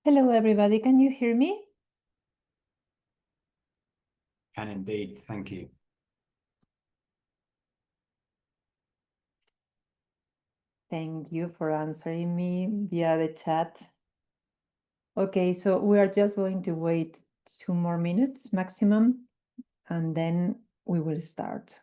Hello, everybody. Can you hear me? Can indeed. Thank you. Thank you for answering me via the chat. Okay, so we are just going to wait 2 more minutes maximum, and then we will start.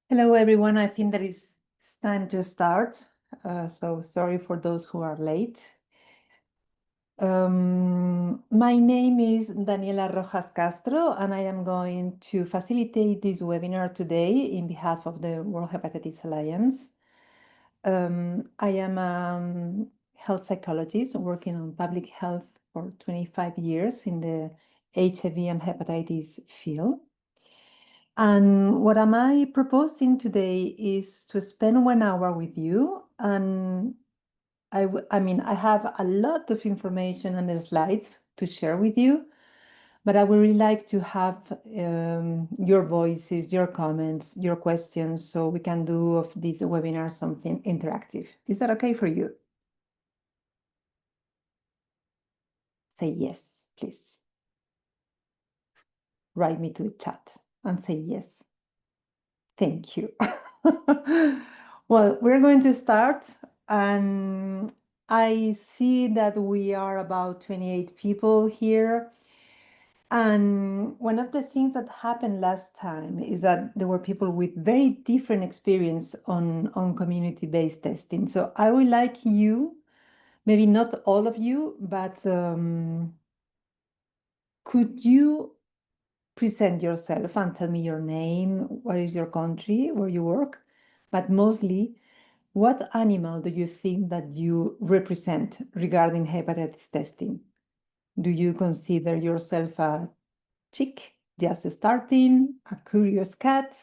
Hello, everyone. I think that it's time to start. So sorry for those who are late. My name is Daniela Rojas Castro, and I am going to facilitate this webinar today in behalf of the World Hepatitis Alliance. I am a health psychologist working on public health for 25 years in the HIV and hepatitis field. And what am I proposing today is to spend 1 hour with you. And I mean, I have a lot of information and the slides to share with you, but I would really like to have your voices, your comments, your questions, so we can do of this webinar something interactive. Is that okay for you? Say yes, please. Write me to the chat and say yes. Thank you. Well, we're going to start, and I see that we are about 28 people here. And one of the things that happened last time is that there were people with very different experience on community-based testing. So I would like you, maybe not all of you, but could you present yourself and tell me your name, what is your country, where you work, but mostly, what animal do you think that you represent regarding hepatitis testing? Do you consider yourself a chick, just starting, a curious cat?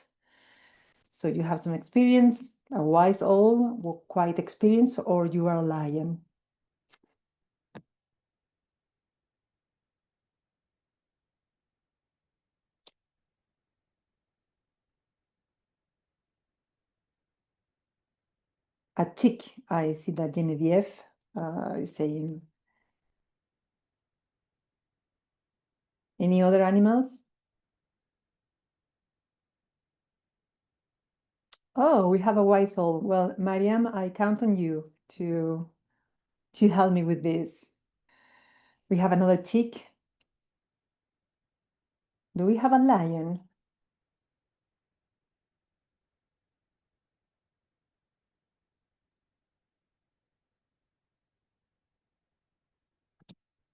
So you have some experience, a wise owl, quite experienced, or you are a lion? A chick. I see that Genevieve is saying. Any other animals? Oh, we have a wise owl. Well, Mariam, I count on you to help me with this. We have another chick. Do we have a lion?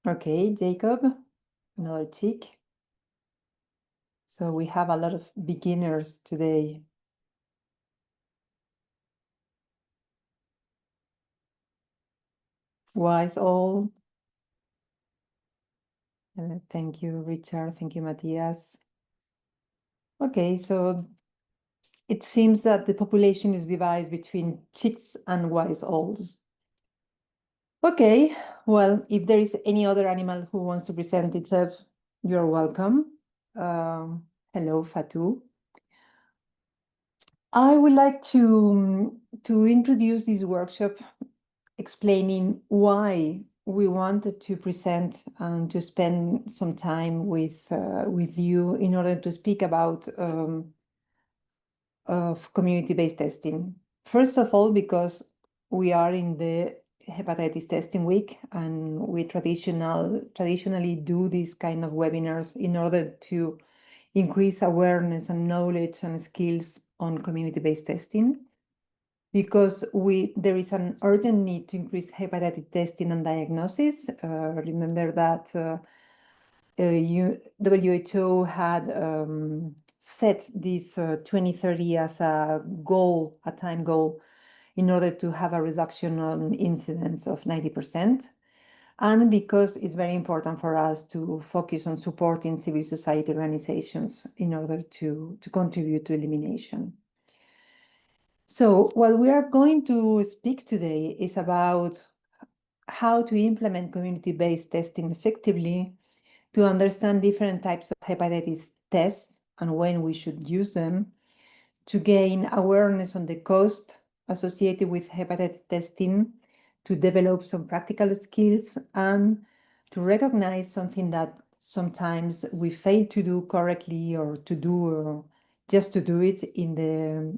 Okay, Jacob, another chick. So we have a lot of beginners today. Wise owl. Thank you, Richard. Thank you, Matthias. Okay, so it seems that the population is divided between chicks and wise olds. Okay, well, if there is any other animal who wants to present itself, you're welcome. Hello, Fatou. I would like to introduce this workshop explaining why we wanted to present and to spend some time with you in order to speak about of community-based testing. First of all, because we are in the hepatitis testing week, and we traditionally do these kind of webinars in order to increase awareness and knowledge and skills on community-based testing, because there is an urgent need to increase hepatitis testing and diagnosis. Remember that WHO had set this 2030 as a goal, a time goal, in order to have a reduction on incidence of 90%. And because it's very important for us to focus on supporting civil society organizations in order to contribute to elimination. So what we are going to speak today is about how to implement community-based testing effectively, to understand different types of hepatitis tests and when we should use them, to gain awareness on the cost associated with hepatitis testing, to develop some practical skills, and to recognize something that sometimes we fail to do correctly, or to do just to do it in the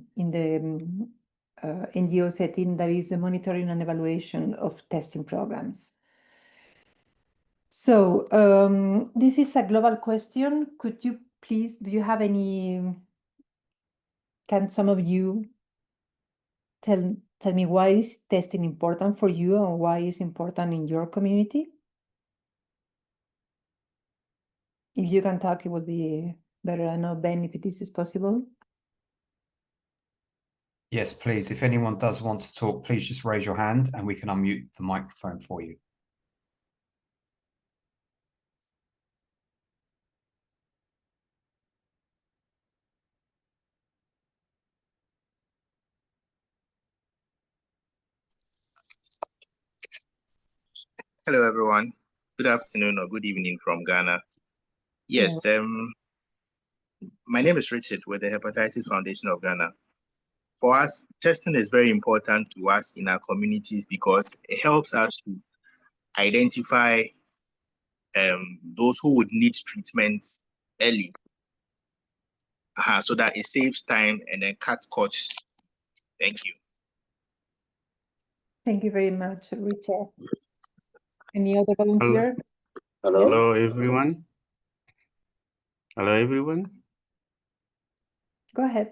NGO setting, that is the monitoring and evaluation of testing programs. So this is a global question. Could you please, can some of you tell me why is testing important for you and why it's important in your community? If you can talk, it would be better. I know, Ben, if this is possible. Yes, please. If anyone does want to talk, please just raise your hand and we can unmute the microphone for you. Hello, everyone. Good afternoon or good evening from Ghana. Yes, my name is Richard with the Hepatitis Foundation of Ghana. For us, testing is very important to us in our communities because it helps us to identify those who would need treatment early, so that it saves time and then cuts costs. Thank you. Thank you very much, Richard. Any other volunteer? Hello, Yes? hello everyone. Hello everyone. Go ahead.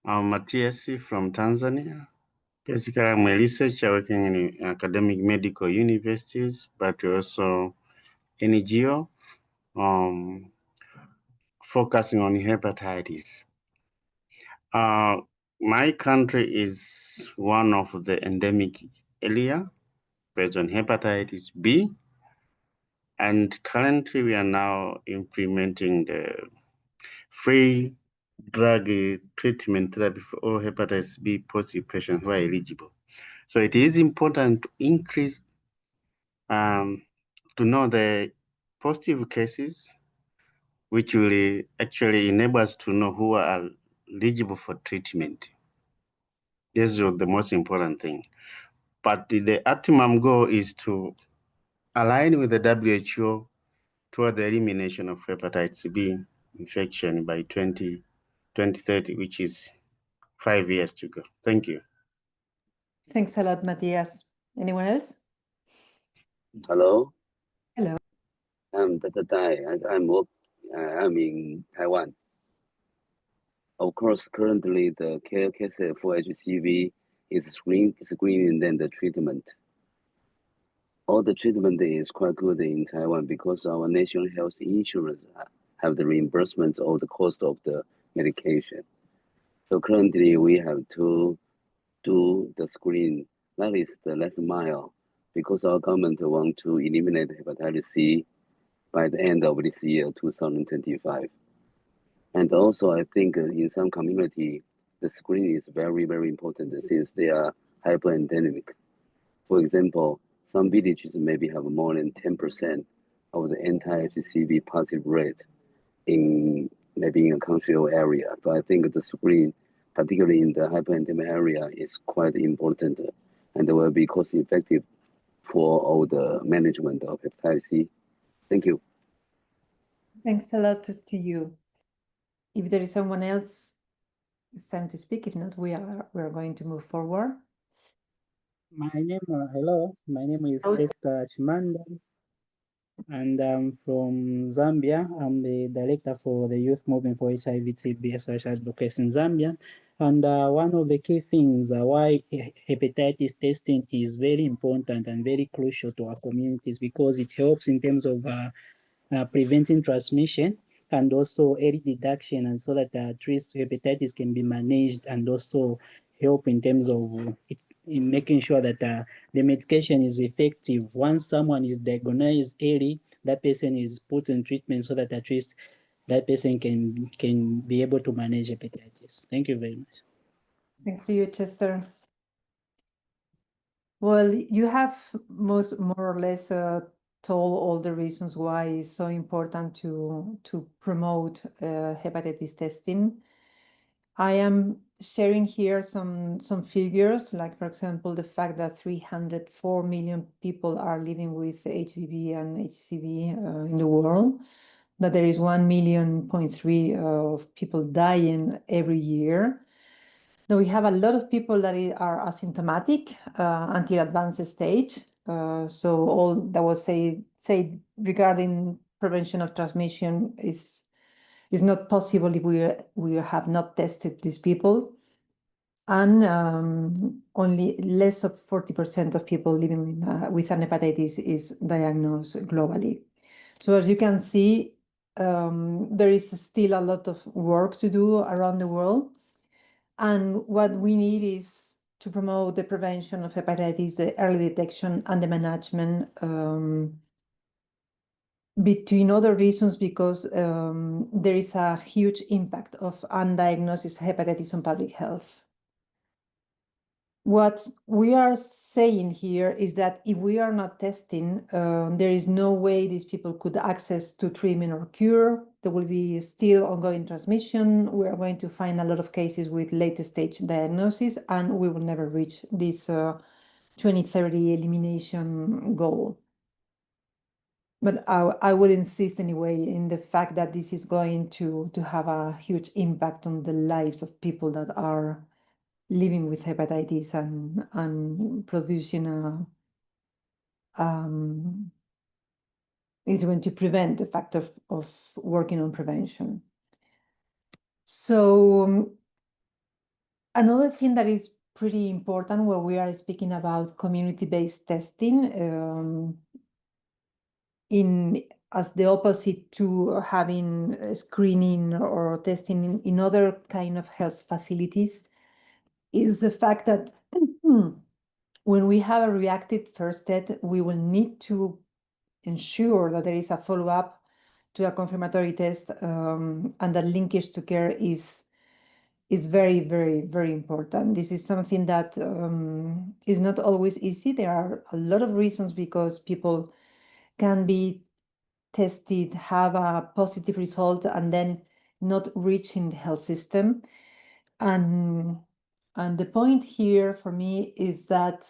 I'm Matthias from Tanzania. Basically, I'm a researcher working in academic medical universities, but also NGO, focusing on hepatitis. My country is one of the endemic area based on hepatitis B, and currently we are now implementing the free drug treatment therapy for all hepatitis B positive patients who are eligible. So it is important to increase, to know the positive cases, which will actually enable us to know who are eligible for treatment. This is the most important thing. But the optimum goal is to align with the WHO toward the elimination of hepatitis B infection by 2030, which is 5 years to go. Thank you. Thanks a lot, Matthias. Anyone else? Hello. Hello. I'm Dr. Dai. I'm in Taiwan. Of course, currently the care case for HCV is screening and then the treatment. All the treatment is quite good in Taiwan because our national health insurance have the reimbursement of the cost of the medication. So currently we have to do the screen. That is the last mile because our government want to eliminate hepatitis C by the end of this year, 2025. And also, I think in some community, the screening is very, very important since they are hyper-endemic. For example, some villages maybe have more than 10% of the anti-HCV positive rate in maybe in a country or area. So I think the screen, particularly in the hyper-endemic area, is quite important and will be cost-effective for all the management of hepatitis C. Thank you. Thanks a lot to you. If there is someone else, it's time to speak. If not, we are going to move forward. Hello, my name is Okay. Chester Chimanda, and I'm from Zambia. I'm the director for the Youth Movement for HIV/TB Social Advocacy in Zambia. And one of the key things why hepatitis testing is very important and very crucial to our communities, because it helps in terms of preventing transmission and also early detection, and so that at least hepatitis can be managed, and also help in terms of in making sure that the medication is effective. Once someone is diagnosed early, that person is put in treatment so that at least that person can be able to manage hepatitis. Thank you very much. Thanks to you, Chester. Well, you have more or less told all the reasons why it's so important to promote hepatitis testing. I am sharing here some figures, like for example, the fact that 304 million people are living with HBV and HCV in the world, that there is 1.3 million of people dying every year. Now we have a lot of people that are asymptomatic until advanced stage. So all that was said regarding prevention of transmission is not possible if we have not tested these people. And only less of 40% of people living with an hepatitis is diagnosed globally. So as you can see, there is still a lot of work to do around the world. And what we need is to promote the prevention of hepatitis, the early detection and the management, between other reasons, because there is a huge impact of undiagnosed hepatitis on public health. What we are saying here is that if we are not testing, there is no way these people could access to treatment or cure. There will be still ongoing transmission. We are going to find a lot of cases with late stage diagnosis, and we will never reach this 2030 elimination goal. But I would insist anyway in the fact that this is going to have a huge impact on the lives of people that are living with hepatitis and producing is going to prevent the fact of working on prevention. So another thing that is pretty important when we are speaking about community-based testing, as the opposite to having screening or testing in other kind of health facilities, is the fact that when we have a reactive first test, we will need to ensure that there is a follow-up to a confirmatory test, and that linkage to care is very, very, very important. This is something that is not always easy. There are a lot of reasons because people can be tested, have a positive result, and then not reaching the health system. And the point here for me is that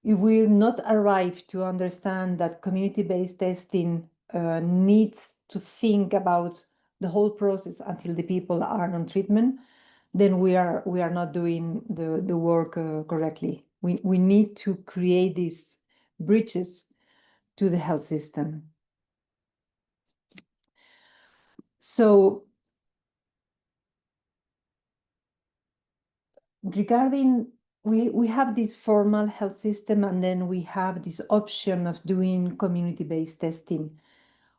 if we not arrive to understand that community-based testing needs to think about the whole process until the people are on treatment, then we are not doing the work correctly. We need to create these bridges to the health system. So regarding, we have this formal health system, and then we have this option of doing community-based testing.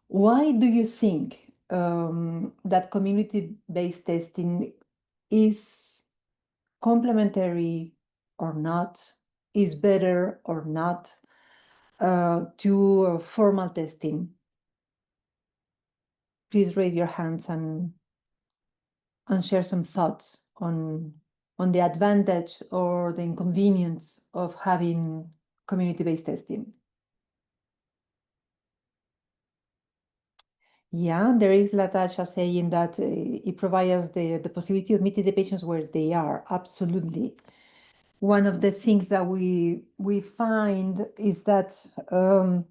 Why do you think that community-based testing is complementary or not, is better or not to formal testing? please raise your hands and share some thoughts on the advantage or the inconvenience of having community-based testing. Yeah, there is Latasha saying that it provides the possibility of meeting the patients where they are. Absolutely. One of the things that we find is that a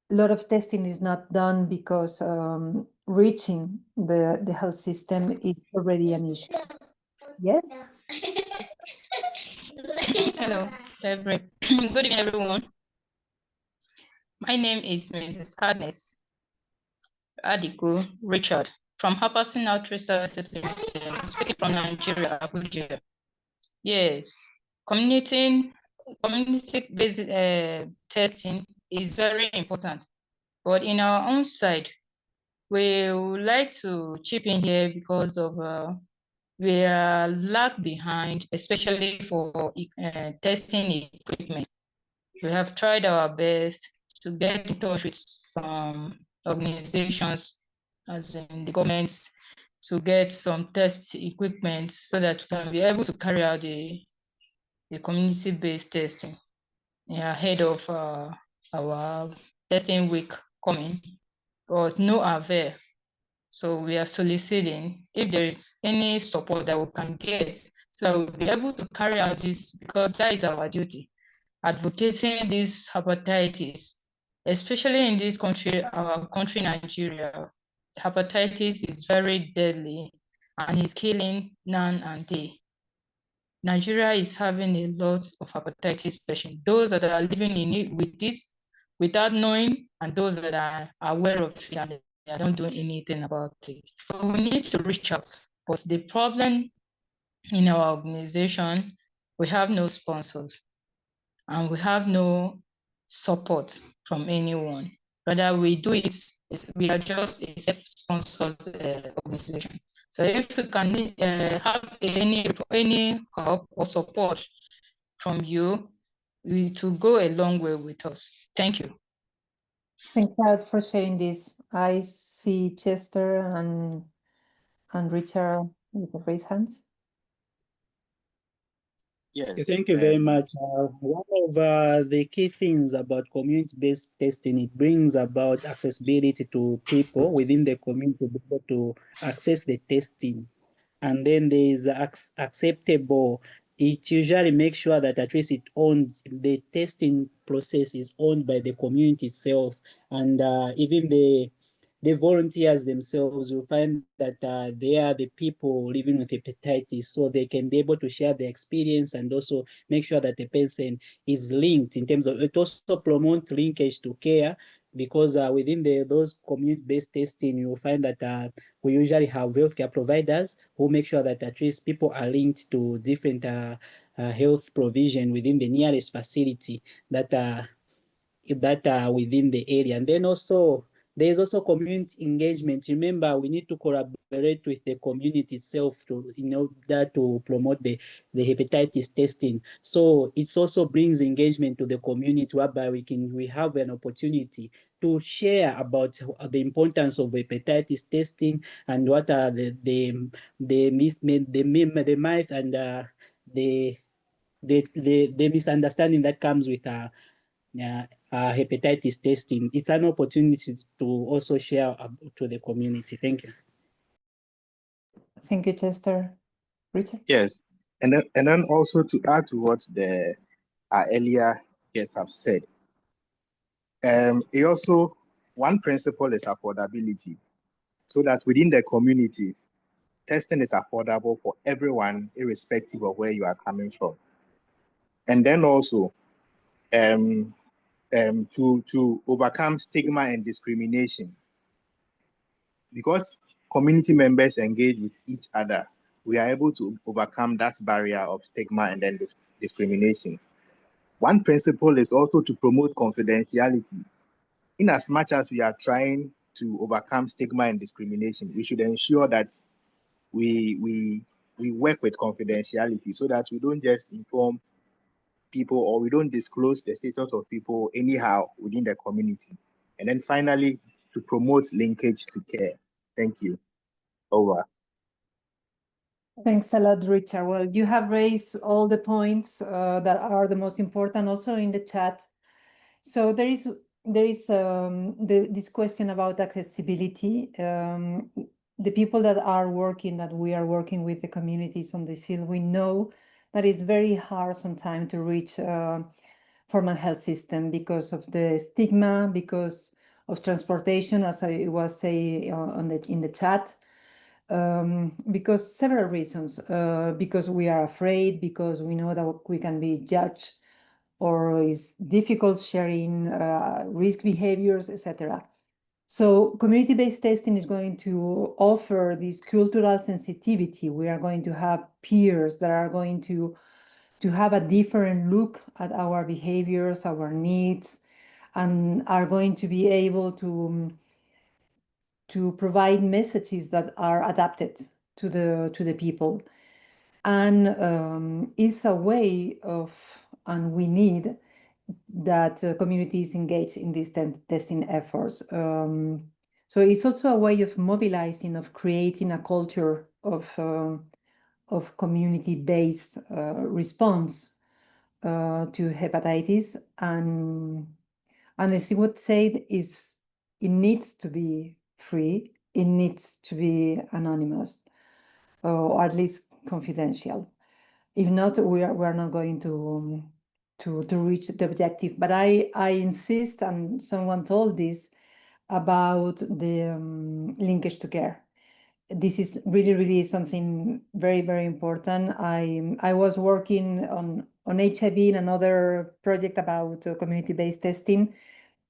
lot of testing is not done because reaching the health system is already an issue. Yes? Hello, good evening, everyone. My name is Mrs. Agnes Adiku Richard from Happerson Outreach Services Limited, speaking from Nigeria, Abuja. Yes, community-based testing is very important, but in our own side, we would like to chip in here because of we are lag behind, especially for testing equipment. We have tried our best to get in touch with some organizations, as in the governments, to get some test equipment so that we can be able to carry out the community-based testing ahead of our testing week coming, but no avail. So we are soliciting if there is any support that we can get so that we'll be able to carry out this, because that is our duty, advocating this hepatitis, especially in this country, our country, Nigeria. Hepatitis is very deadly and is killing none and day. Nigeria is having a lot of hepatitis patients, those that are living in it with it without knowing, and those that are aware of it and they don't do anything about it. So we need to reach out. But the problem in our organization, we have no sponsors and we have no support from anyone. Rather, we do it, we are just a self-sponsored organization. So if we can have any help or support from you, it will go a long way with us. Thank you. Thanks a lot for sharing this. I see Chester and Richard with the raised hands. Yes. Thank you very much. One of the key things about community-based testing, it brings about accessibility to people within the community to be able to access the testing. And then there is acceptable. It usually makes sure that at least the testing process is owned by the community itself, and even the volunteers themselves will find that they are the people living with hepatitis, so they can be able to share their experience and also make sure that the person is linked in terms of, it also promotes linkage to care, because within those community-based testing, you will find that we usually have healthcare providers who make sure that at least people are linked to different health provision within the nearest facility that are within the area. And then also, there is also community engagement. Remember, we need to collaborate with the community itself in order to promote the hepatitis testing. So it also brings engagement to the community, whereby we have an opportunity to share about the importance of hepatitis testing and what are the myth and the misunderstanding that comes with hepatitis testing. It's an opportunity to also share to the community. Thank you. Thank you, Chester. Richard? Yes, and then also to add to what the earlier guests have said, one principle is affordability, so that within the communities, testing is affordable for everyone, irrespective of where you are coming from. And then also, to overcome stigma and discrimination, because community members engage with each other, we are able to overcome that barrier of stigma and then discrimination. One principle is also to promote confidentiality. In as much as we are trying to overcome stigma and discrimination, we should ensure that we work with confidentiality, so that we don't just inform people or we don't disclose the status of people anyhow within the community. And then finally, to promote linkage to care. Thank you. Over. Thanks a lot, Richard. Well, you have raised all the points that are the most important also in the chat. So there is this question about accessibility. The people that we are working with the communities on the field, we know that it's very hard sometimes to reach formal health system because of the stigma, because of transportation, as I was saying in the chat. Because several reasons, because we are afraid, because we know that we can be judged, or it's difficult sharing risk behaviors, etc. So community-based testing is going to offer this cultural sensitivity. We are going to have peers that are going to have a different look at our behaviors, our needs, and are going to be able to provide messages that are adapted to the people. And it's a way of, and we need that communities engage in these testing efforts. So it's also a way of mobilizing, of creating a culture of community-based response to hepatitis. And as you would say, it needs to be free, it needs to be anonymous, or at least confidential. If not, we are not going to reach the objective. But I insist, and someone told this, about the linkage to care. This is really something very important. I was working on HIV in another project about community-based testing,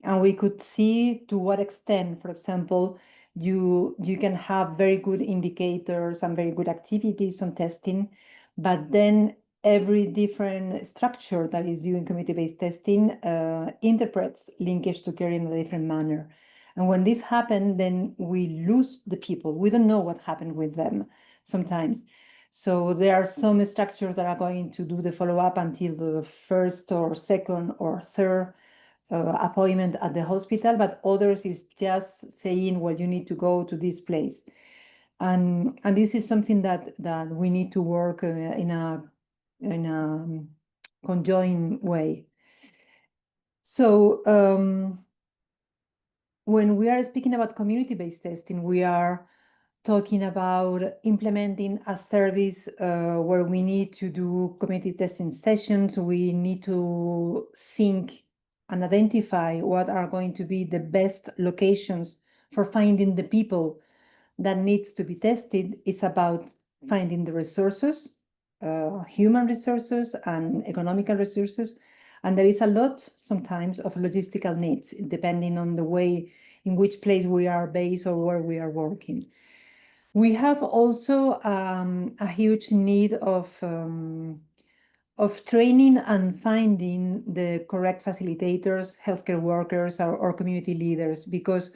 and we could see to what extent, for example, you can have very good indicators and very good activities on testing, but then every different structure that is doing community-based testing interprets linkage to care in a different manner. And when this happens, then we lose the people. We don't know what happened with them sometimes. So there are some structures that are going to do the follow-up until the first or second or third appointment at the hospital, but others is just saying, well, you need to go to this place. And this is something that we need to work in a conjoined way. So when we are speaking about community-based testing, we are talking about implementing a service where we need to do community testing sessions. We need to think and identify what are going to be the best locations for finding the people that needs to be tested. It's about finding the resources, human resources and economical resources. And there is a lot sometimes of logistical needs, depending on the way in which place we are based or where we are working. We have also a huge need of training and finding the correct facilitators, healthcare workers, or community leaders, because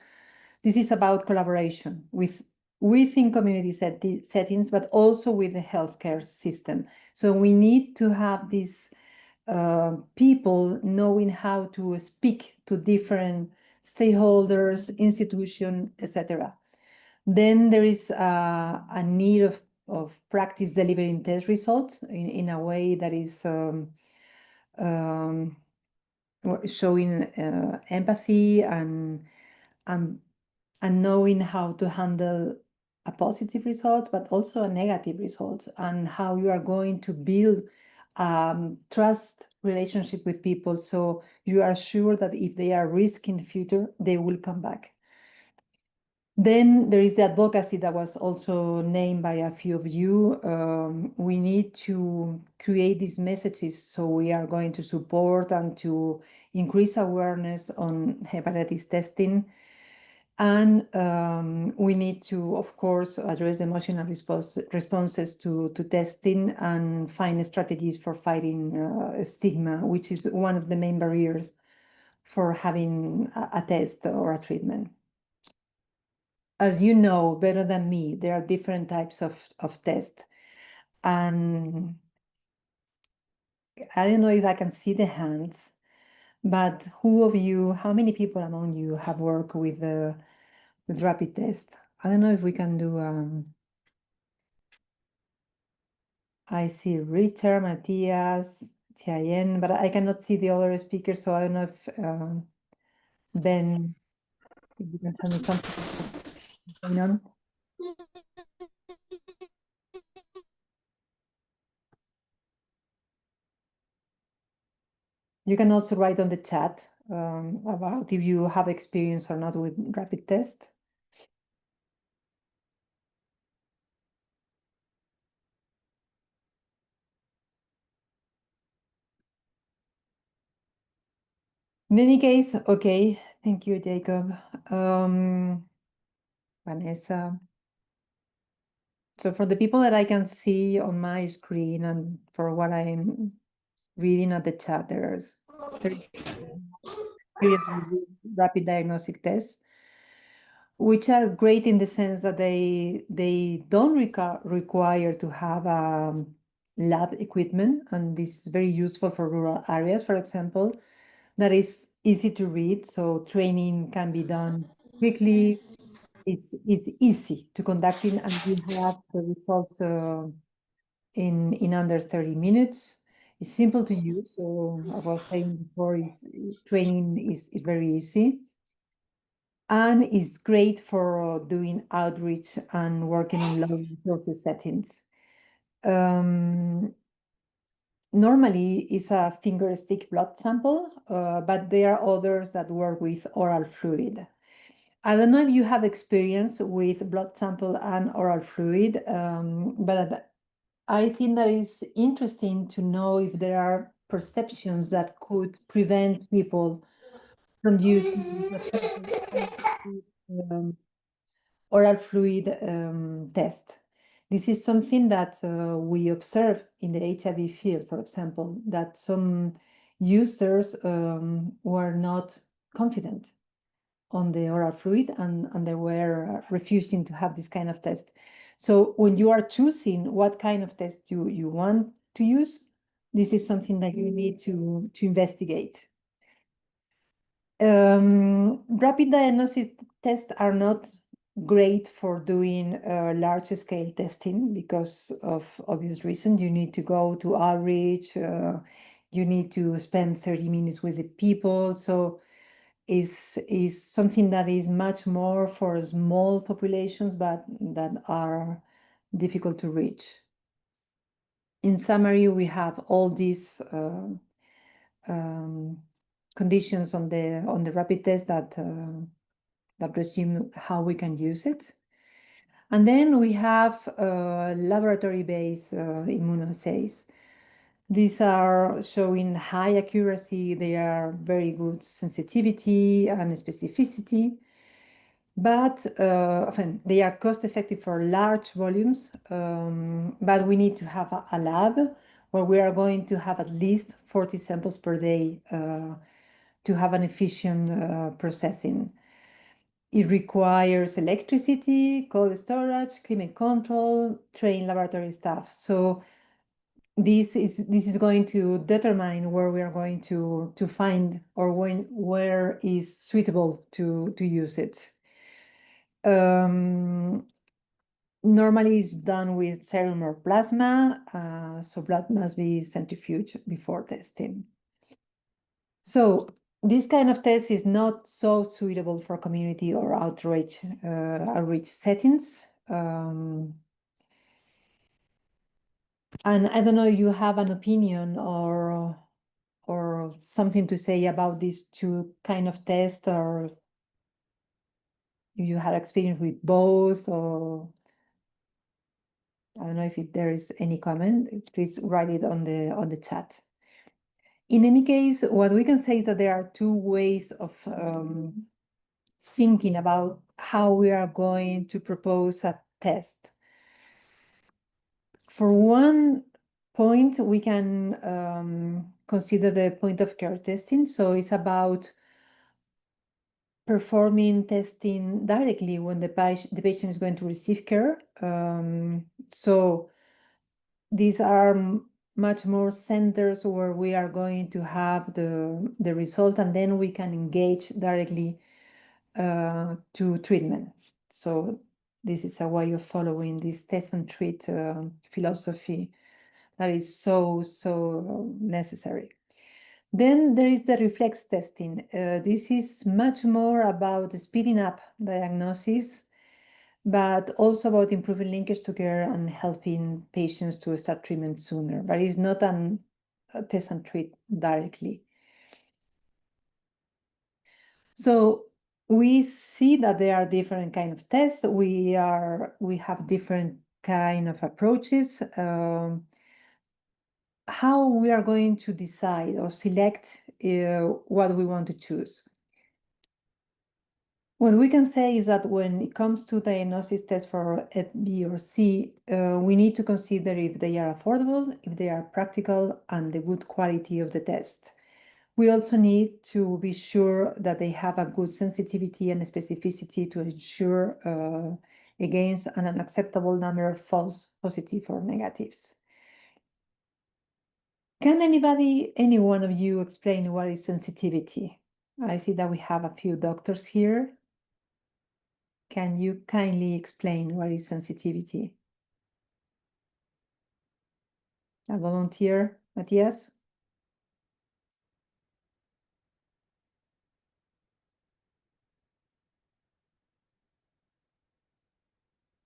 this is about collaboration within community settings, but also with the healthcare system. So we need to have these people knowing how to speak to different stakeholders, institutions, etc. Then there is a need of practice delivering test results in a way that is showing empathy and knowing how to handle a positive result, but also a negative result, and how you are going to build trust relationship with people, so you are sure that if they are risk in the future, they will come back. Then there is the advocacy that was also named by a few of you. We need to create these messages, so we are going to support and to increase awareness on hepatitis testing. And we need to, of course, address emotional responses to testing and find strategies for fighting stigma, which is one of the main barriers for having a test or a treatment. As you know better than me, there are different types of tests. And I don't know if I can see the hands, but how many people among you have worked with rapid test? I don't know if we can do, I see Richard, Matthias, Cheyenne, but I cannot see the other speakers, so I don't know if Ben, if you can tell me something about what's going on. You can also write on the chat about if you have experience or not with rapid test. In any case, okay, thank you, Jacob. Vanessa. So for the people that I can see on my screen and for what I'm reading at the chat, there's experience with rapid diagnostic tests, which are great in the sense that they don't require to have lab equipment, and this is very useful for rural areas, for example. That is easy to read, so training can be done quickly. It's easy to conduct it, and you have the results in under 30 minutes. It's simple to use, so I was saying before, training is very easy. And it's great for doing outreach and working in low resources settings. Normally, it's a finger stick blood sample, but there are others that work with oral fluid. I don't know if you have experience with blood sample and oral fluid, but I think that is interesting to know if there are perceptions that could prevent people from using, for example, oral fluid test. This is something that we observe in the HIV field, for example, that some users were not confident on the oral fluid and they were refusing to have this kind of test. So when you are choosing what kind of test you want to use, this is something that you need to investigate. Rapid diagnostic tests are not great for doing large scale testing because of obvious reasons. You need to go to outreach, you need to spend 30 minutes with the people. So is something that is much more for small populations, but that are difficult to reach. In summary, we have all these conditions on the rapid test that presume how we can use it. And then we have laboratory-based immunoassays. These are showing high accuracy. They are very good sensitivity and specificity, but they are cost-effective for large volumes. But we need to have a lab where we are going to have at least 40 samples per day to have an efficient processing. It requires electricity, cold storage, climate control, trained laboratory staff. So this is going to determine where we are going to find or where is suitable to use it. Normally it's done with serum or plasma, so blood must be centrifuged before testing. So this kind of test is not so suitable for community or outreach settings. And I don't know if you have an opinion or something to say about these two kind of tests, or if you had experience with both, or I don't know if there is any comment. Please write it on the chat. In any case, what we can say is that there are two ways of thinking about how we are going to propose a test. For one point, we can consider the point of care testing. So it's about performing testing directly when the patient is going to receive care. So these are much more centers where we are going to have the result, and then we can engage directly to treatment. So This is a way of following this test and treat philosophy that is so necessary. Then there is the reflex testing. This is much more about speeding up diagnosis, but also about improving linkage to care and helping patients to start treatment sooner. But it's not a test and treat directly. So we see that there are different kind of tests. We have different kind of approaches. How we are going to decide or select what we want to choose. What we can say is that when it comes to diagnosis tests for Hep B or C, we need to consider if they are affordable, if they are practical, and the good quality of the test. We also need to be sure that they have a good sensitivity and specificity to ensure against an unacceptable number of false positive or negatives. Can any one of you explain what is sensitivity? I see that we have a few doctors here. Can you kindly explain what is sensitivity? A volunteer, Matthias?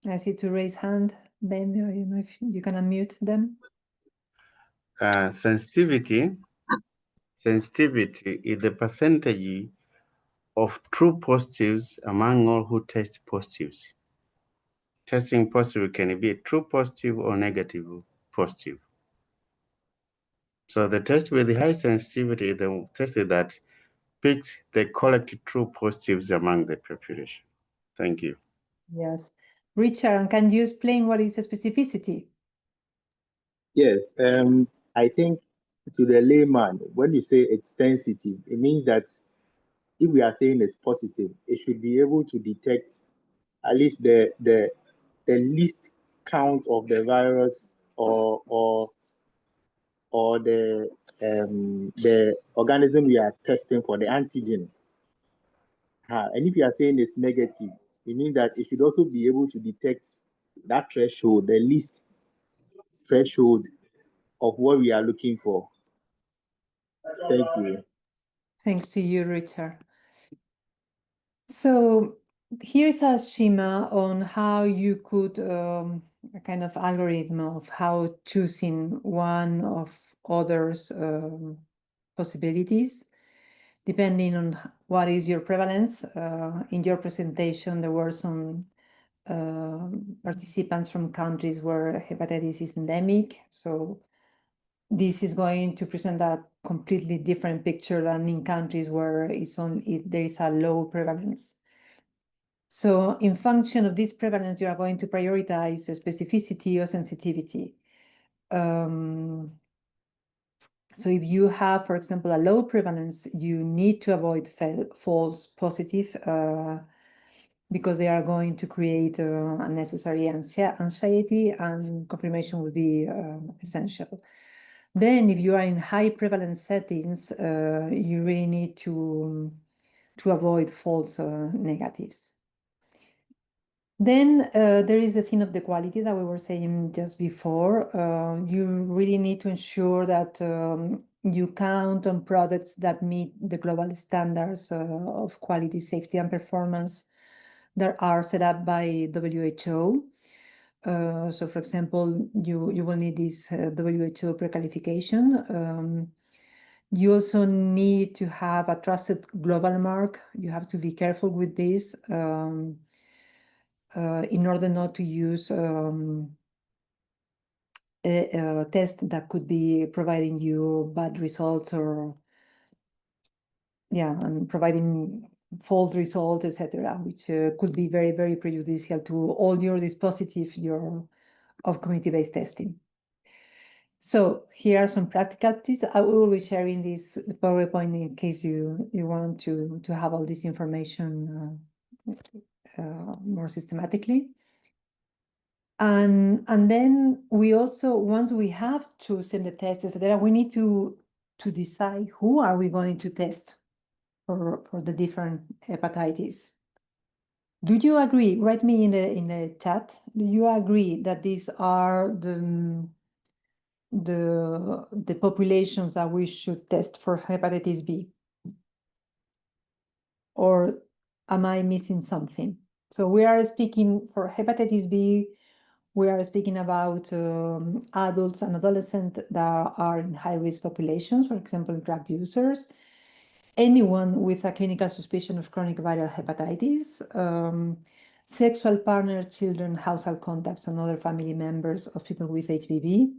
I see to raise hand. Ben, I don't know if you can unmute them. Sensitivity is the percentage of true positives among all who test positives. Testing positive can be a true positive or negative positive. So the test with the high sensitivity is the test that picks the collected true positives among the population. Thank you. Yes. Richard, can you explain what is specificity? Yes, I think to the layman, when you say it's sensitive, it means that if we are saying it's positive, it should be able to detect at least the least count of the virus or the organism we are testing for, the antigen. And if you are saying it's negative, it means that it should also be able to detect that threshold, the least threshold of what we are looking for. Thank you. Thanks to you, Richard. So here's a schema on how you could, a kind of algorithm of how choosing one of others possibilities, depending on what is your prevalence. In your presentation, there were some participants from countries where hepatitis is endemic. So this is going to present a completely different picture than in countries where there is a low prevalence. So in function of this prevalence, you are going to prioritize specificity or sensitivity. So if you have, for example, a low prevalence, you need to avoid false positive because they are going to create unnecessary anxiety, and confirmation will be essential. Then if you are in high prevalence settings, you really need to avoid false negatives. Then there is the thing of the quality that we were saying just before. You really need to ensure that you count on products that meet the global standards of quality, safety, and performance that are set up by WHO. So, for example, you will need this WHO pre-qualification. You also need to have a trusted global mark. You have to be careful with this. In order not to use a test that could be providing you bad results and providing false results, etc., which could be very, very prejudicial to all your dispositive of community-based testing. So here are some practicalities. I will be sharing this PowerPoint in case you want to have all this information more systematically. And then we also, once we have chosen the test, etc., we need to decide who are we going to test for the different hepatitis. Do you agree? Write me in the chat. Do you agree that these are the populations that we should test for hepatitis B? Or am I missing something? So we are speaking for hepatitis B, we are speaking about adults and adolescents that are in high-risk populations, for example, drug users, anyone with a clinical suspicion of chronic viral hepatitis, sexual partners, children, household contacts, and other family members of people with HBV,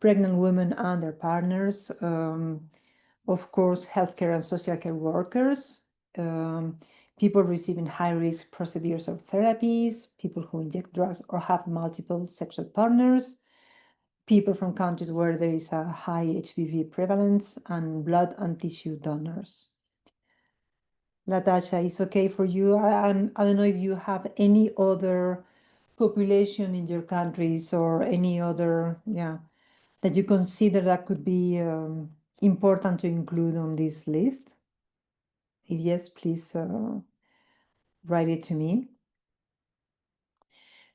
pregnant women and their partners, of course, healthcare and social care workers, people receiving high-risk procedures or therapies, people who inject drugs or have multiple sexual partners, people from countries where there is a high HBV prevalence, and blood and tissue donors. Latasha, it's okay for you? I don't know if you have any other population in your countries or any other, that you consider that could be important to include on this list. If yes, please write it to me.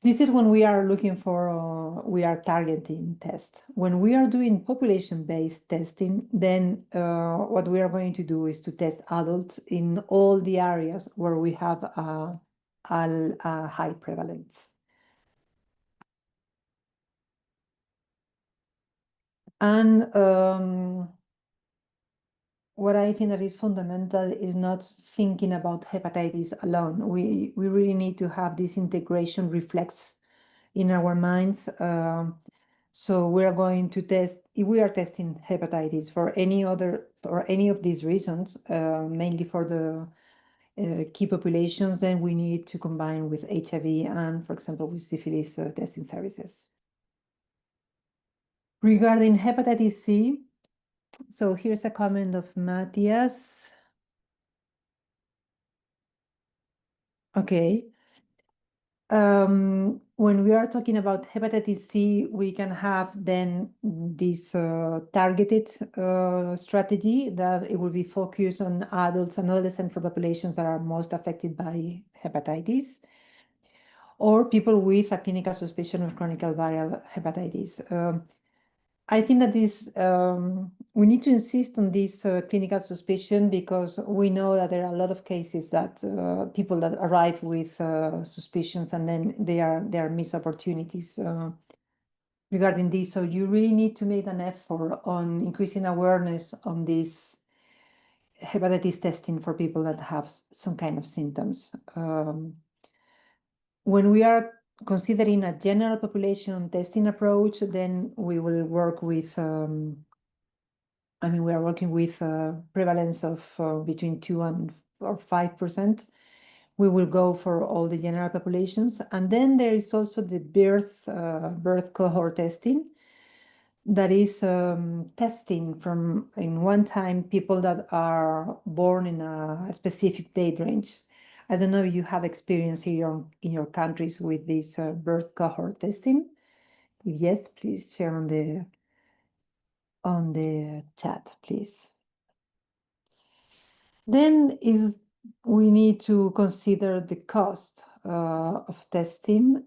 This is when we are looking for, we are targeting tests. When we are doing population-based testing, then what we are going to do is to test adults in all the areas where we have a high prevalence. And what I think that is fundamental is not thinking about hepatitis alone. We really need to have this integration reflex in our minds. So we are going to test, if we are testing hepatitis for any of these reasons, mainly for the key populations, then we need to combine with HIV and, for example, with syphilis testing services. Regarding hepatitis C, so here's a comment of Matthias. Okay. When we are talking about hepatitis C, we can have then this targeted strategy that it will be focused on adults and adolescents for populations that are most affected by hepatitis, or people with a clinical suspicion of chronic viral hepatitis. I think that this we need to insist on this clinical suspicion because we know that there are a lot of cases that people that arrive with suspicions and then there are missed opportunities regarding this. So you really need to make an effort on increasing awareness on this hepatitis testing for people that have some kind of symptoms. When we are considering a general population testing approach, then we will work with we are working with prevalence of between 2 or 5%. We will go for all the general populations. And then there is also the birth cohort testing. That is testing from in one time people that are born in a specific date range. I don't know if you have experience here in your countries with this birth cohort testing. If yes, please share on the chat, please. Then we need to consider the cost of testing.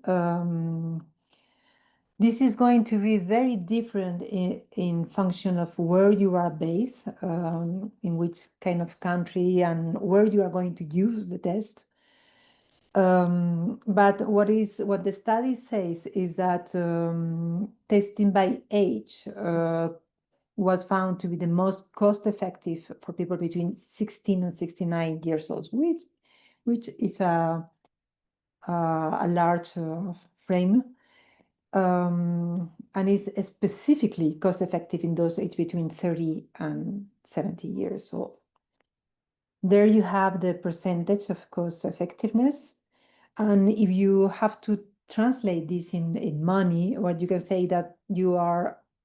This is going to be very different in function of where you are based, in which kind of country and where you are going to use the test. But what the study says is that testing by age was found to be the most cost-effective for people between 16 and 69 years old, which is a large frame, and is specifically cost-effective in those aged between 30 and 70 years old. There you have the percentage of cost-effectiveness, and if you have to translate this in money, what you can say that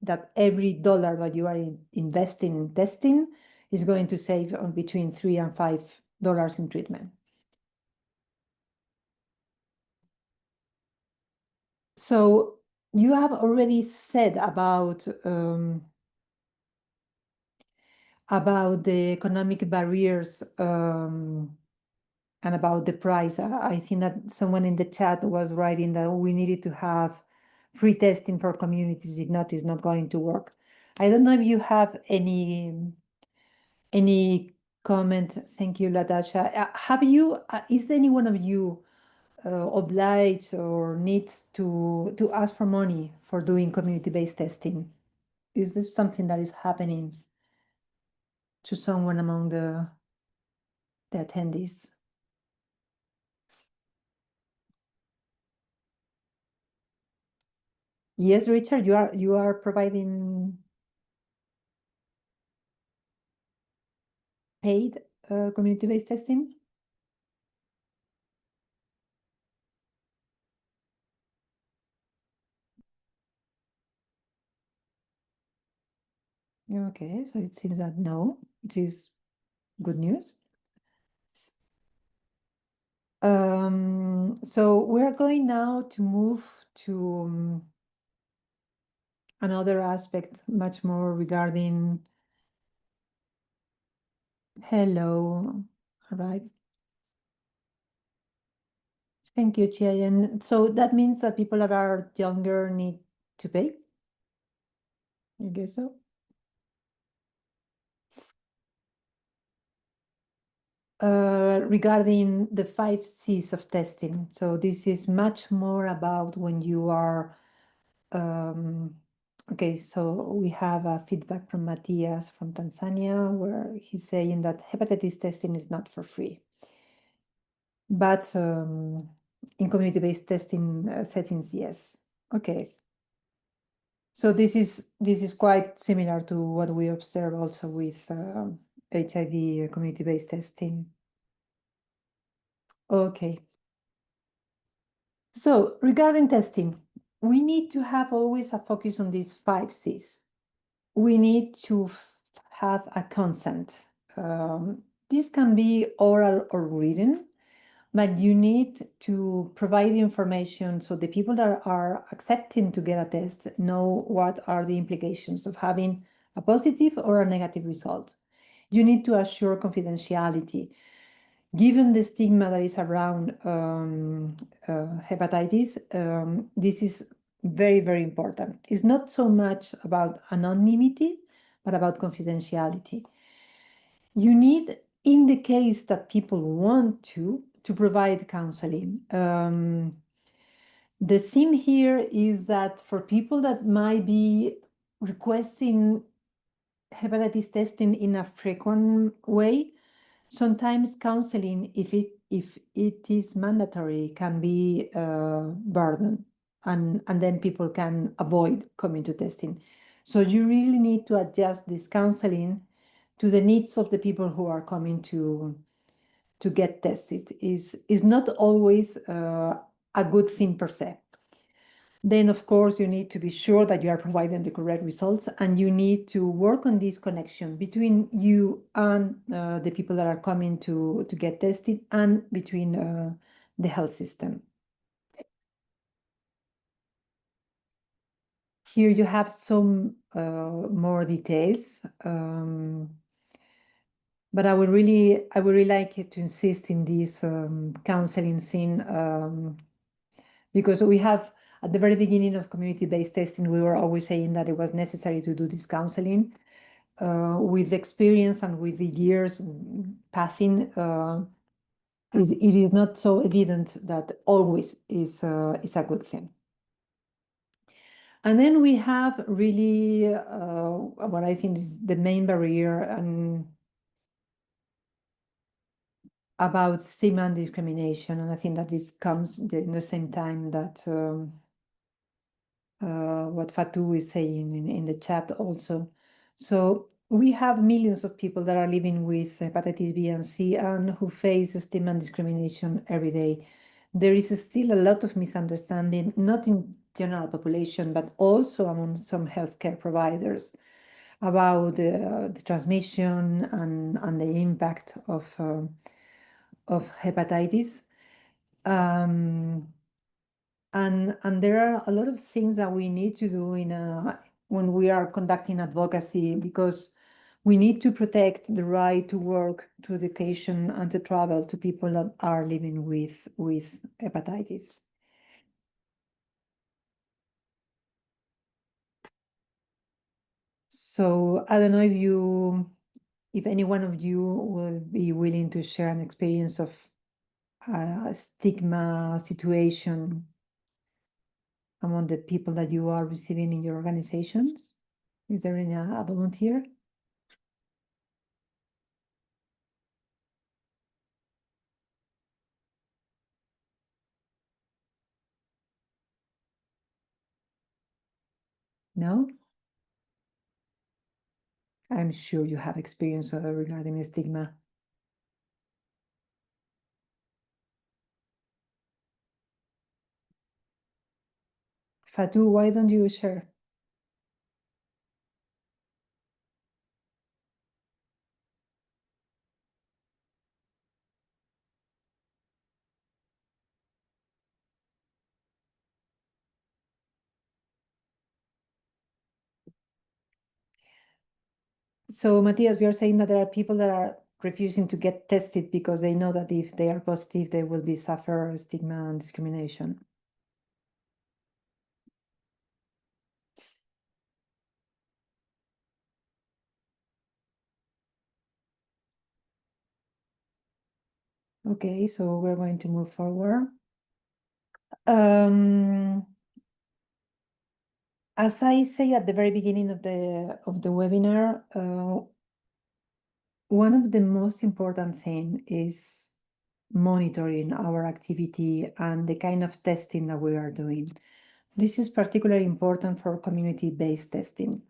that every dollar that you are investing in testing is going to save on between $3 and $5 in treatment. So you have already said about the economic barriers and about the price. I think that someone in the chat was writing that we needed to have free testing for communities. If not, it's not going to work. I don't know if you have any comment. Thank you, Latasha. Have you, is any one of you obliged or needs to ask for money for doing community-based testing? Is this something that is happening to someone among the attendees? Yes, Richard, you are providing paid community-based testing? Okay, so it seems that no, which is good news. So we're going now to move to another aspect, much more regarding hello, all right. Thank you, Chia. And so that means that people that are younger need to pay? I guess so. Regarding the 5 C's of testing. So this is much more about when you are, okay, so we have a feedback from Matthias from Tanzania, where he's saying that hepatitis testing is not for free. But in community-based testing settings, yes. Okay. So this is quite similar to what we observe also with HIV community-based testing. Okay. So regarding testing, we need to have always a focus on these 5 C's. We need to have a consent. This can be oral or written, but you need to provide information so the people that are accepting to get a test know what are the implications of having a positive or a negative result. You need to assure confidentiality. Given the stigma that is around hepatitis, this is very, very important. It's not so much about anonymity, but about confidentiality. You need, in the case that people want to provide counseling. The thing here is that for people that might be requesting hepatitis testing in a frequent way, sometimes counseling, if it is mandatory, can be a burden, and then people can avoid coming to testing. So you really need to adjust this counseling to the needs of the people who are coming to get tested. Is not always a good thing per se. Then, of course, you need to be sure that you are providing the correct results, and you need to work on this connection between you and the people that are coming to get tested, and between the health system. Here you have some more details, but I would really like to insist in this counseling thing, because we have, at the very beginning of community-based testing, we were always saying that it was necessary to do this counseling. With experience and with the years passing, it is not so evident that always is a good thing. And then we have really what I think is the main barrier, and about stigma and discrimination. And I think that this comes in the same time that what Fatou is saying in the chat also. So we have millions of people that are living with hepatitis B and C and who face stigma and discrimination every day. There is still a lot of misunderstanding, not in general population, but also among some healthcare providers, about the transmission and the impact of hepatitis. And there are a lot of things that we need to do when we are conducting advocacy, because We need to protect the right to work, to education, and to travel to people that are living with hepatitis. So I don't know if any one of you will be willing to share an experience of a stigma situation among the people that you are receiving in your organizations. Is there any a volunteer? No? I'm sure you have experience regarding stigma. Fatou, why don't you share? So, Matthias, you're saying that there are people that are refusing to get tested because they know that if they are positive, they will be suffer stigma and discrimination. Okay, so we're going to move forward. As I say at the very beginning of the webinar, one of the most important thing is monitoring our activity and the kind of testing that we are doing. This is particularly important for community-based testing.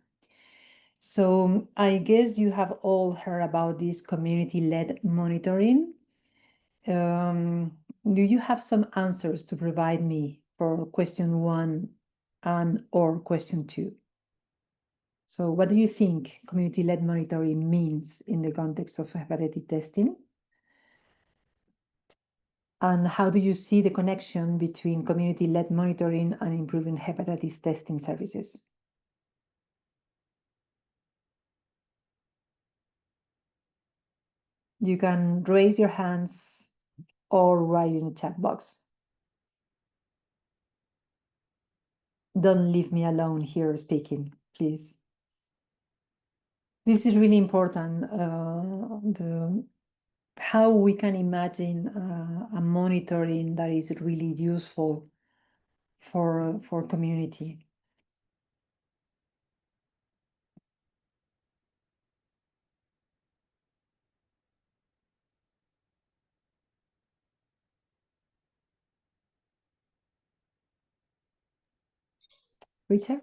So I guess you have all heard about this community-led monitoring. Do you have some answers to provide me for question 1 and or question 2? So what do you think community-led monitoring means in the context of hepatitis testing? And how do you see the connection between community-led monitoring and improving hepatitis testing services? You can raise your hands or write in the chat box. Don't leave me alone here speaking, please. This is really important, how we can imagine a monitoring that is really useful for community. Richard?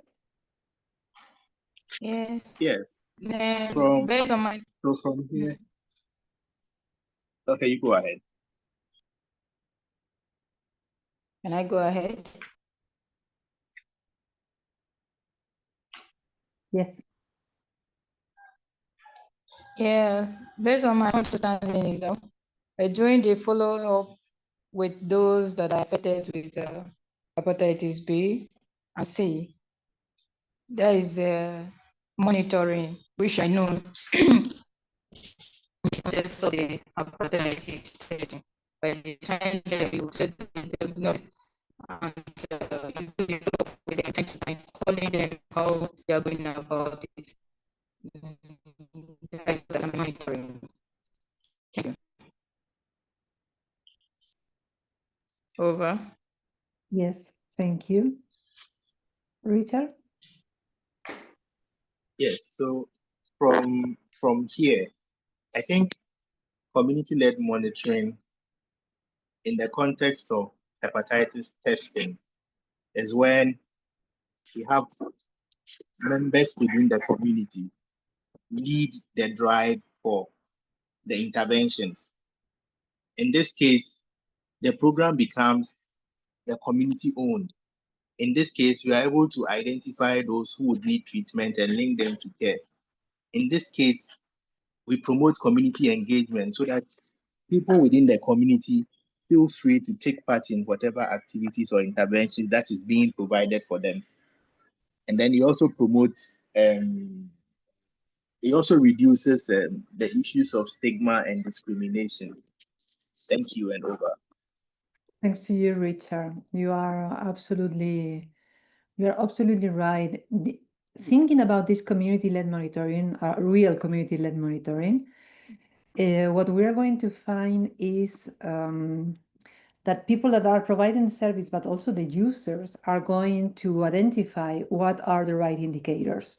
Yeah. Yes. Based on my From here. Okay, you go ahead. Can I go ahead? Yes. Yeah, based on my understanding is during the follow-up with those that are affected with hepatitis B and C, there is monitoring, which I know context of the hepatitis testing. By the time that you set the diagnosis and you do the job with the attention and calling them how they are going about it. That's what I'm monitoring. Thank you. Over. Yes, thank you. Richard? Yes, so from here, I think community-led monitoring in the context of hepatitis testing is when we have members within the community lead the drive for the interventions. In this case, the program becomes the community owned. In this case, we are able to identify those who would need treatment and link them to care. In this case, we promote community engagement so that people within the community feel free to take part in whatever activities or interventions that is being provided for them. And then he also promotes it also reduces the issues of stigma and discrimination. Thank you, and over. Thanks to you, Richard. You are absolutely right. Thinking about this community-led monitoring, real community-led monitoring, what we are going to find is that people that are providing the service, but also the users, are going to identify what are the right indicators.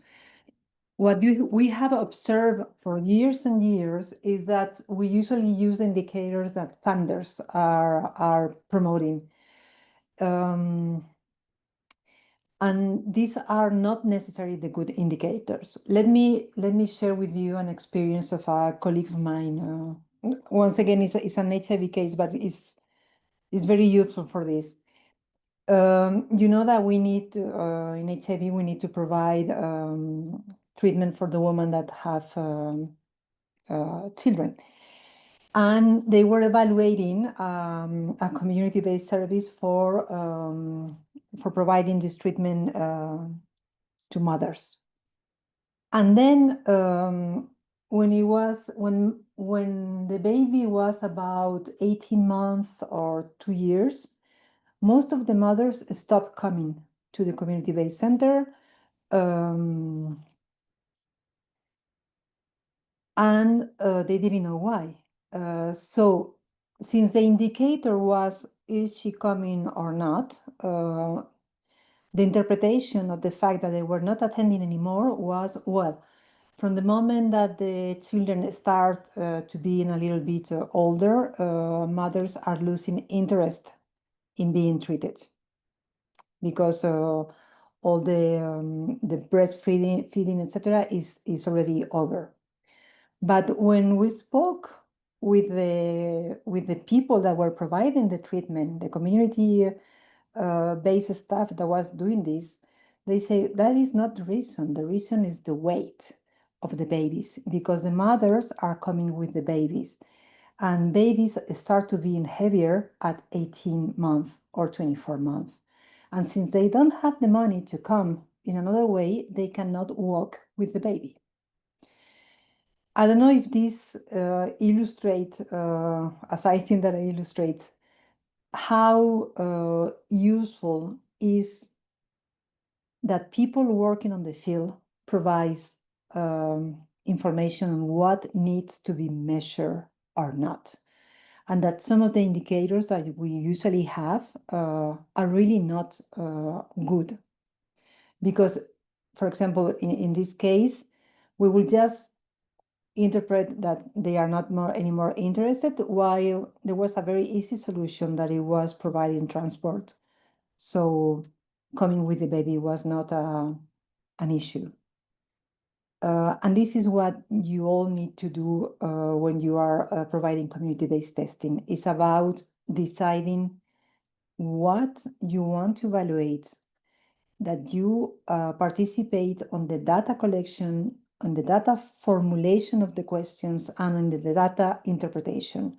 What we have observed for years and years is that we usually use indicators that funders are promoting. And these are not necessarily the good indicators. Let me share with you an experience of a colleague of mine. Once again, it's an HIV case, but it's very useful for this. You know that we need to, in HIV, we need to provide treatment for the women that have children. And they were evaluating a community-based service for providing this treatment to mothers. And then when the baby was about 18 months or 2 years, most of the mothers stopped coming to the community-based center. And they didn't know why. So since the indicator was, is she coming or not, the interpretation of the fact that they were not attending anymore was, well, from the moment that the children start to be a little bit older, mothers are losing interest in being treated because all the breastfeeding, etc., is already over. But when we spoke with the people that were providing the treatment, the community based staff that was doing this, they say that is not the reason. The reason is the weight of the babies, because the mothers are coming with the babies, and babies start to be heavier at 18 months or 24 months. And since they don't have the money to come in another way, they cannot walk with the baby. I don't know if this illustrates, as I think that it illustrates, how useful is that people working on the field provides information on what needs to be measured or not. And that some of the indicators that we usually have are really not good. Because, for example, in this case, we will just interpret that they are not anymore interested, while there was a very easy solution that it was providing transport. So coming with the baby was not an issue. And this is what you all need to do when you are providing community-based testing. It's about deciding what you want to evaluate, that you participate on the data collection, on the data formulation of the questions, and on the data interpretation.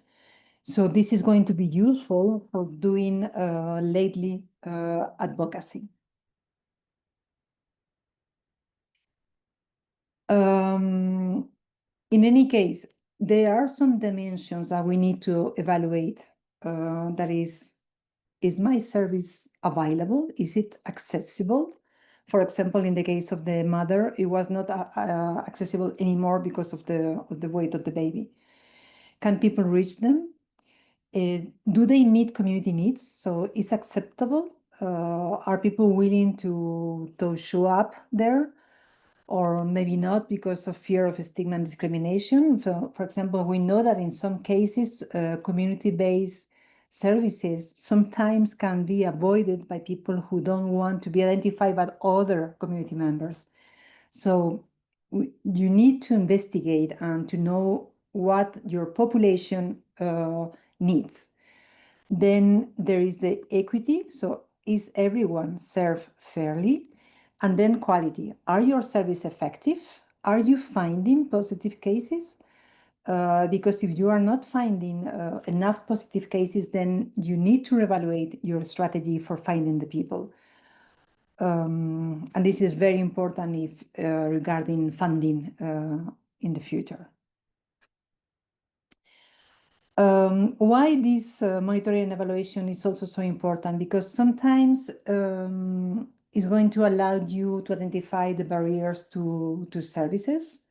So this is going to be useful for doing lately advocacy. In any case, there are some dimensions that we need to evaluate. That is my service available? Is it accessible? For example, in the case of the mother, it was not accessible anymore because of the weight of the baby. Can people reach them? Do they meet community needs? So is acceptable? Are people willing to show up there? Or maybe not because of fear of stigma and discrimination. So, for example, we know that in some cases, community-based services sometimes can be avoided by people who don't want to be identified by other community members. So you need to investigate and to know what your population needs. Then there is the equity. So is everyone served fairly? And then quality. Are your service effective? Are you finding positive cases? Because if you are not finding enough positive cases, then you need to reevaluate your strategy for finding the people. And this is very important if regarding funding in the future. Why this monitoring and evaluation is also so important? Because sometimes it's going to allow you to identify the barriers to services.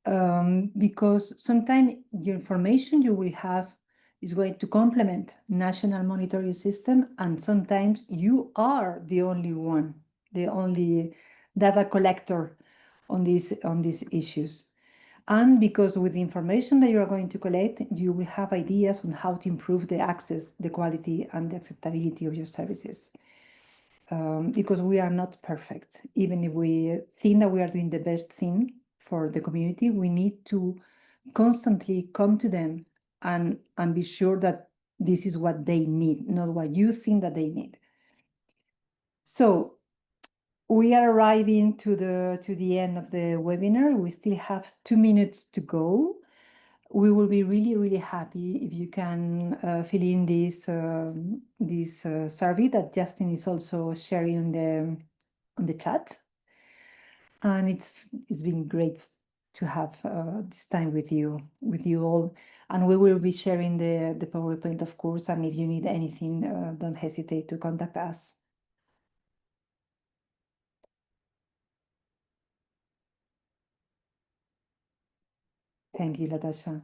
Because sometimes the information you will have is going to complement national monitoring system, and sometimes you are the only one, the only data collector on these issues. And because with the information that you are going to collect, you will have ideas on how to improve the access, the quality, and the acceptability of your services. Because we are not perfect. Even if we think that we are doing the best thing for the community, we need to constantly come to them and be sure that this is what they need, not what you think that they need. So we are arriving to the end of the webinar. We still have 2 minutes to go. We will be really, really happy if you can fill in this survey that Justin is also sharing on the chat. And it's been great to have this time with you all. And we will be sharing the PowerPoint, of course. And if you need anything, don't hesitate to contact us. Thank you, Latasha.